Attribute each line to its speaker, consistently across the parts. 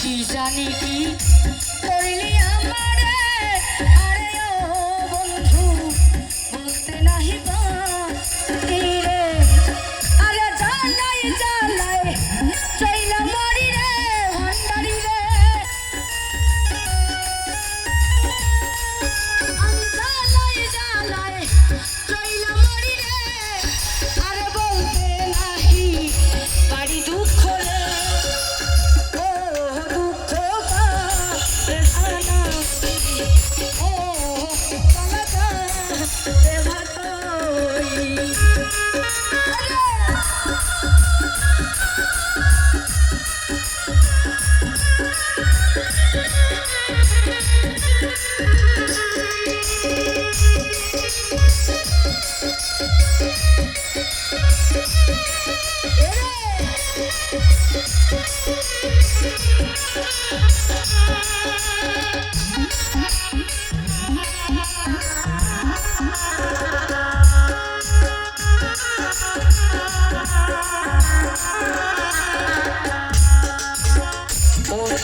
Speaker 1: কি জানি কি করলি আমারে, আরে ও বন্ধু বলতে নাহি পারি রে, আরে জ্বালাই জ্বালাই চইলা মরি রে ভান্ডারি রে, আমি জ্বালাই জ্বালাই চইলা মরি রে, আরে বলতে নাহি পারি দুঃখ রে, ও দুঃখ কারে জানা, ও কালাকা রে ভাতই।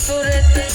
Speaker 1: তোরেতে